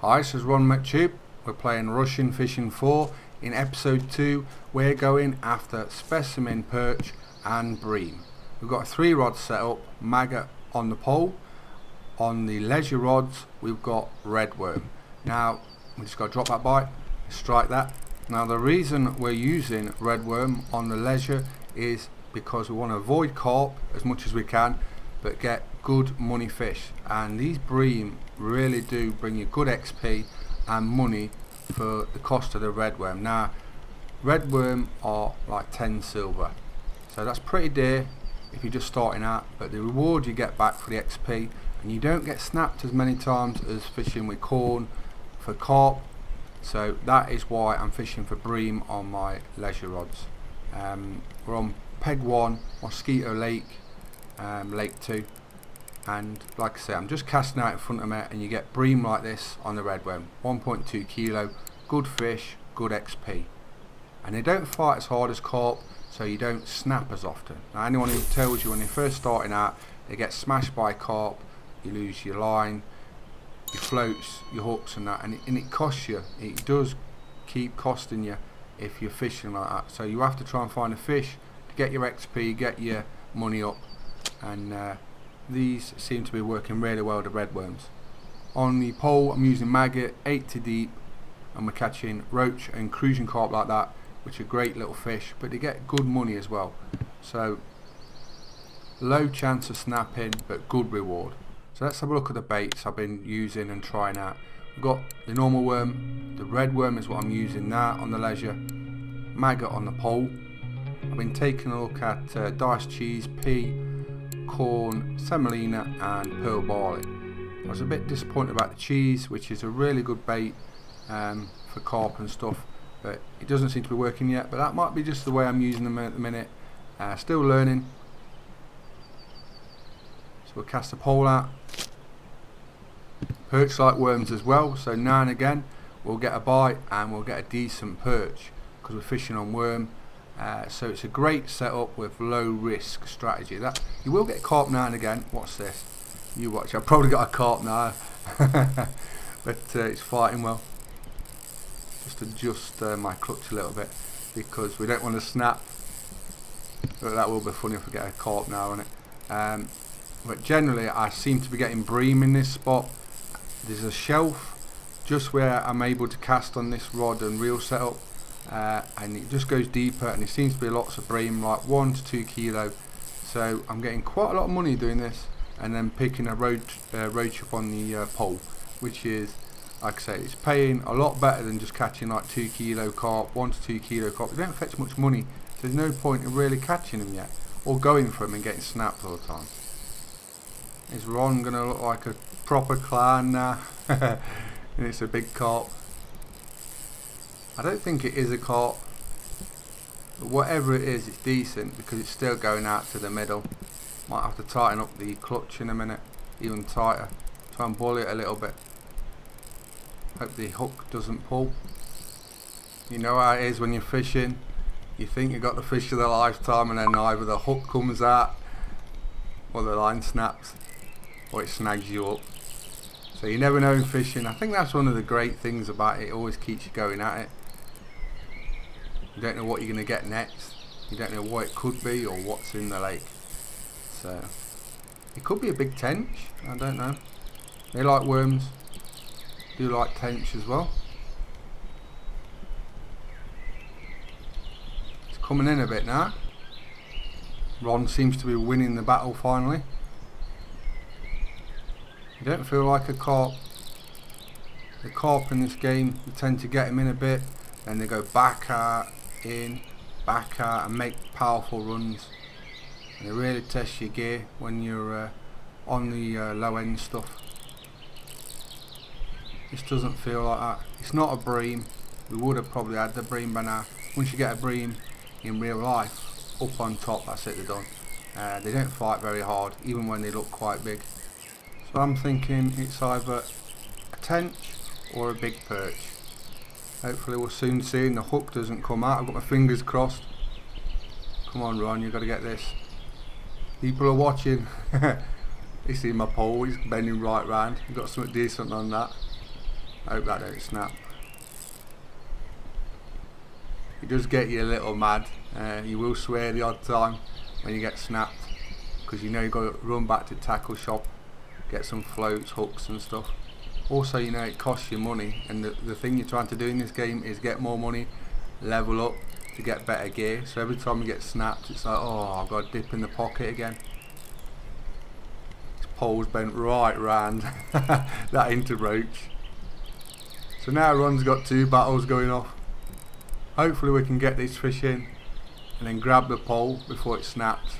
Hi, this is ronMctube. We're playing Russian Fishing 4. In episode 2 we're going after specimen perch and bream. We've got a 3 rod set up, maggot on the pole. On the leisure rods we've got red worm. Now we just got to drop that bite, strike that. Now the reason we're using red worm on the leisure is because we want to avoid carp as much as we can but get good money fish, and these bream really do bring you good XP and money for the cost of the red worm. Now red worm are like 10 silver, so that's pretty dear if you're just starting out, but the reward you get back for the XP, and you don't get snapped as many times as fishing with corn for carp, so that is why I'm fishing for bream on my leisure rods. We're on peg 1 Mosquito Lake, Lake 2, and like I say, I'm just casting out in front of me and you get bream like this on the red worm. 1.2 kilo, good fish, good XP, and they don't fight as hard as carp, so you don't snap as often. Now anyone who tells you when you're first starting out they get smashed by carp, you lose your line, your floats, your hooks and that, and it costs you. It does keep costing you if you're fishing like that, so you have to try and find a fish to get your XP, get your money up, and these seem to be working really well, the red worms. On the pole I'm using maggot 80 deep, and we're catching roach and cruising carp like that, which are great little fish, but they get good money as well, so low chance of snapping but good reward. So let's have a look at the baits I've been using and trying out. We've got the normal worm, the red worm is what I'm using now on the leisure, maggot on the pole. I've been taking a look at diced cheese, pea, corn, semolina and pearl barley. I was a bit disappointed about the cheese, which is a really good bait for carp and stuff, but it doesn't seem to be working yet, but that might be just the way I'm using them at the minute. Still learning. So we'll cast the pole out. Perch like worms as well, so now and again we'll get a bite and we'll get a decent perch because we're fishing on worm. So it's a great setup with low risk strategy. That you will get carp now and again. What's this? You watch. I've probably got a carp now, but it's fighting well. Just adjust my clutch a little bit because we don't want to snap. But that will be funny if we get a carp now on it. But generally I seem to be getting bream in this spot. There's a shelf just where I'm able to cast on this rod and reel setup. And it just goes deeper and it seems to be lots of bream, like 1 to 2 kilo, so I'm getting quite a lot of money doing this, and then picking a roach up on the pole, which is, like I say, it's paying a lot better than just catching like 2 kilo carp, 1 to 2 kilo carp. They don't fetch much money, so there's no point in really catching them yet or going for them and getting snapped all the time. Is Ron gonna look like a proper clown now? And it's a big carp. I don't think it is a carp, but whatever it is, it's decent because it's still going out to the middle. Might have to tighten up the clutch in a minute, even tighter. Try and pull it a little bit. Hope the hook doesn't pull. You know how it is when you're fishing. You think you've got the fish of the lifetime, and then either the hook comes out, or the line snaps, or it snags you up. So you never know in fishing. I think that's one of the great things about it. It always keeps you going at it. You don't know what you're going to get next. You don't know what it could be or what's in the lake. So it could be a big tench. I don't know. They like worms. Do like tench as well. It's coming in a bit now. Ron seems to be winning the battle finally. You don't feel like a carp. The carp in this game, you tend to get them in a bit, and they go back out, in, back out, and make powerful runs. And they really test your gear when you're on the low end stuff. This doesn't feel like that. It's not a bream. We would have probably had the bream by now. Once you get a bream in real life, up on top, that's it, they're done. They don't fight very hard, even when they look quite big. So I'm thinking it's either a tench or a big perch. Hopefully we'll soon see and the hook doesn't come out. I've got my fingers crossed. Come on Ron, you've got to get this. People are watching. You see my pole, it's bending right round. We've got something decent on that. Hope that don't snap. It does get you a little mad. You will swear the odd time when you get snapped, because you know you've got to run back to tackle shop, get some floats, hooks and stuff. Also, you know, it costs you money, and the thing you're trying to do in this game is get more money, level up to get better gear. So every time you get snapped, it's like, oh, I've got to dip in the pocket again. This pole's bent right round that interbroach. So now Ron's got 2 battles going off. Hopefully we can get this fish in and then grab the pole before it snaps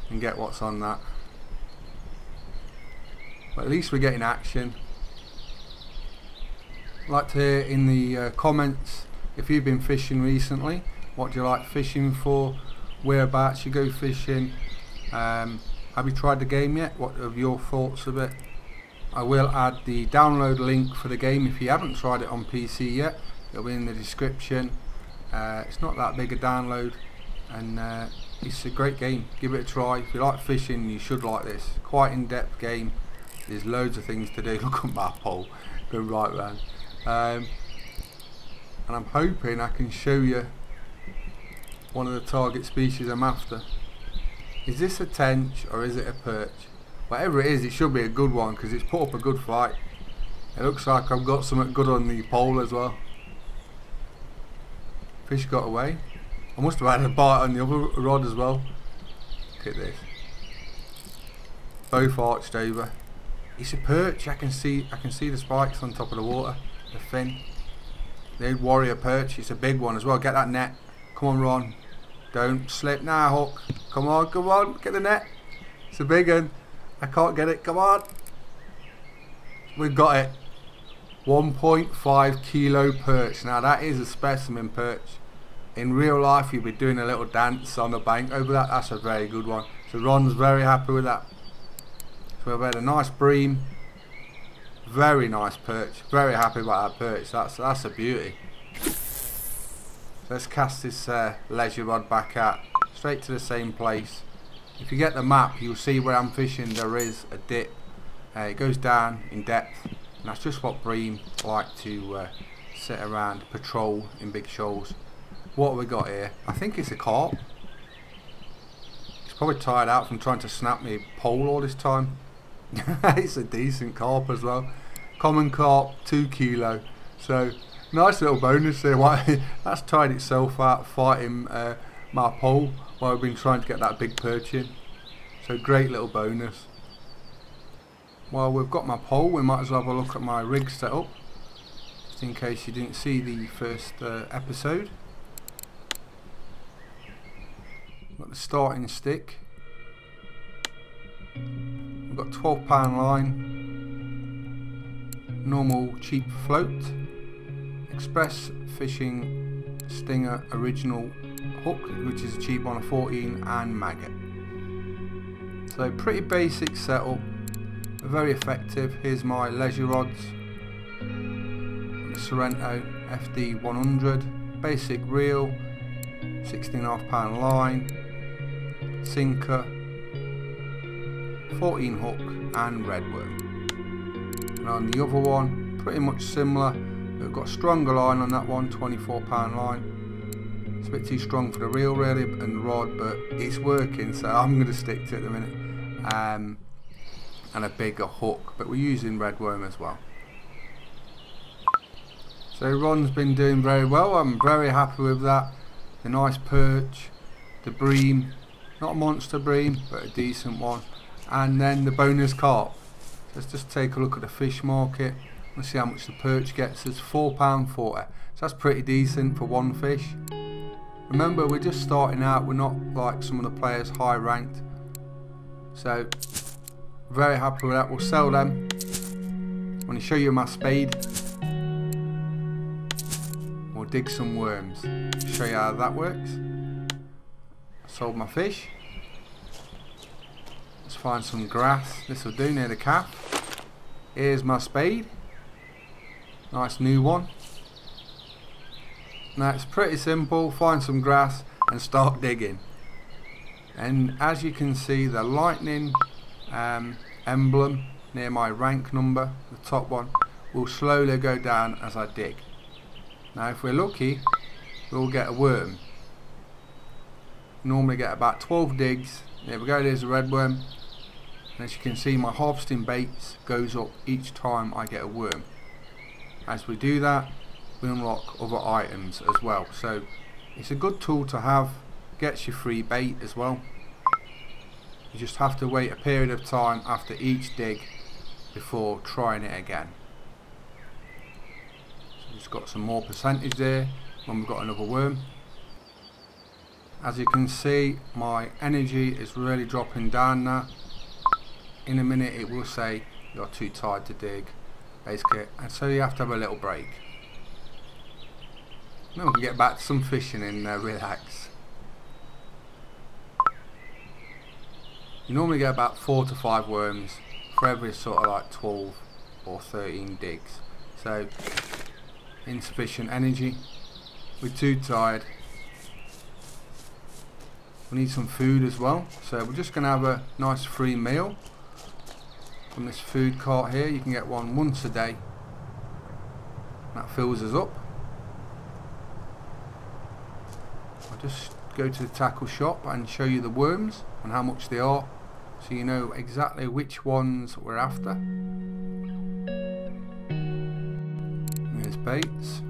and get what's on that. But at least we're getting action. I'd like to hear in the comments if you've been fishing recently. What do you like fishing for? Whereabouts you go fishing? Have you tried the game yet? What are your thoughts of it? I will add the download link for the game if you haven't tried it on PC yet. It'll be in the description. It's not that big a download, and it's a great game. Give it a try. If you like fishing, you should like this. Quite in-depth game. There's loads of things to do. Look at my pole, go right round. And I'm hoping I can show you one of the target species I'm after. Is this a tench or is it a perch? Whatever it is, it should be a good one because it's put up a good fight. It looks like I've got something good on the pole as well. Fish got away. I must have had a bite on the other rod as well. Look at this. Both arched over. It's a perch. I can see the spikes on top of the water. The fin. The old warrior perch. It's a big one as well. Get that net. Come on, Ron. Don't slip now, hook. Come on, come on. Get the net. It's a big one. I can't get it. Come on. We've got it. 1.5 kilo perch. Now that is a specimen perch. In real life you'll be doing a little dance on the bank over that. That's a very good one. So Ron's very happy with that. So we've had a nice bream. Very nice perch. Very happy about that perch. That's a beauty. Let's cast this leisure rod back out. Straight to the same place. If you get the map, you'll see where I'm fishing there is a dip. It goes down in depth. And that's just what bream like to sit around, patrol in big shoals. What have we got here? I think it's a carp. He's probably tired out from trying to snap me pole all this time. It's a decent carp as well. Common carp, 2 kilo. So nice little bonus there. That's tired itself out fighting my pole while I've been trying to get that big perch in. So great little bonus. Well, we've got my pole, we might as well have a look at my rig setup, just in case you didn't see the first episode. Got the starting stick. We've got 12-pound line, normal cheap float, express fishing stinger original hook, which is a cheap one, a 14, and maggot. So pretty basic setup. Very effective. Here's my leisure rods. The Sorrento FD 100, basic reel, 16.5-pound line, sinker, 14 hook, and redworm. And on the other one, pretty much similar. We've got stronger line on that one, 24-pound line. It's a bit too strong for the reel really and rod, but it's working, so I'm going to stick to it at the minute. And a bigger hook, but we're using redworm as well. So Ron's been doing very well. I'm very happy with that. The nice perch, the bream, not a monster bream but a decent one, and then the bonus carp. Let's just take a look at the fish market. Let's see how much the perch gets us. £4.40. So that's pretty decent for one fish. Remember, we're just starting out, we're not like some of the players high ranked. So very happy with that. We'll sell them. I'm going to show you my spade. We'll dig some worms. Show you how that works. I sold my fish. Let's find some grass. This will do near the calf. Here's my spade. Nice new one. Now it's pretty simple. Find some grass and start digging. And as you can see, the lightning emblem near my rank number, the top one, will slowly go down as I dig. Now if we're lucky, we'll get a worm. Normally get about 12 digs. There we go, there's a red worm. And as you can see, my harvesting baits goes up each time I get a worm. As we do that, we unlock other items as well. So it's a good tool to have, gets you free bait as well. You just have to wait a period of time after each dig before trying it again. So just got some more percentage there when we've got another worm. As you can see, my energy is really dropping down now. In a minute it will say you're too tired to dig, basically, and so you have to have a little break. Then we can get back to some fishing and relax. You normally get about 4 to 5 worms for every sort of like 12 or 13 digs. So insufficient energy, we're too tired. We need some food as well, so we're just going to have a nice free meal from this food cart here. You can get one once a day. That fills us up. I'll just go to the tackle shop and show you the worms and how much they are, so you know exactly which ones we're after. There's baits.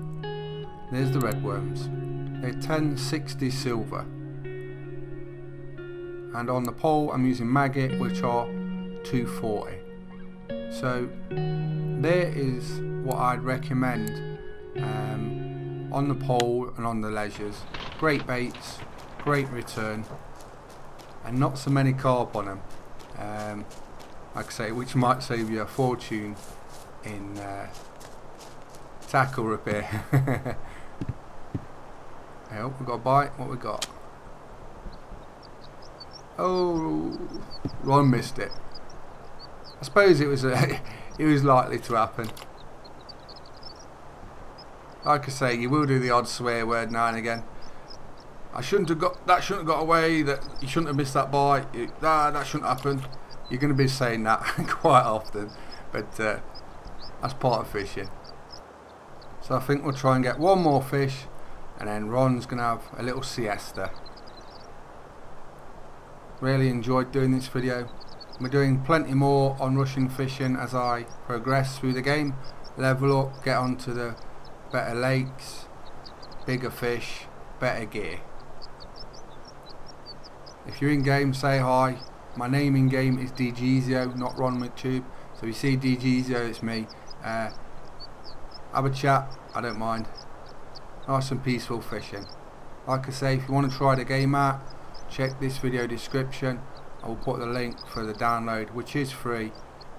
There's the red worms. They're 1060 silver. And on the pole I'm using maggot, which are 240. So there is what I'd recommend on the pole and on the leisures. Great baits, great return, and not so many carp on them, like I say, which might save you a fortune in tackle repair. Oh, we got a bite. What we got? Oh, Ron missed it. I suppose it was it was likely to happen. Like I say, you will do the odd swear word now and again. That shouldn't have got away. That you shouldn't have missed that bite. That shouldn't happen. You're going to be saying that quite often, but that's part of fishing. So I think we'll try and get one more fish, and then Ron's going to have a little siesta. Really enjoyed doing this video. We're doing plenty more on rushing fishing as I progress through the game, level up, get onto the better lakes, bigger fish, better gear. If you're in game, say hi. My name in game is DGzio, not ronMctube. So if you see DGzio, it's me. Have a chat, I don't mind. Nice and peaceful fishing. Like I say, if you want to try the game out, check this video description. I will put the link for the download, which is free.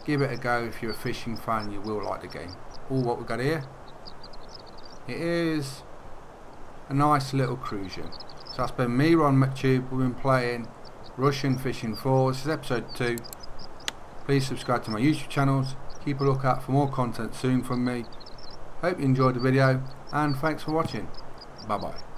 Give it a go. If you're a fishing fan, you will like the game. All what we've got here, it is a nice little cruision. So that's been me, ronMctube. We've been playing Russian Fishing 4. This is episode 2. Please subscribe to my YouTube channels. Keep a lookout for more content soon from me. Hope you enjoyed the video, and thanks for watching. Bye bye.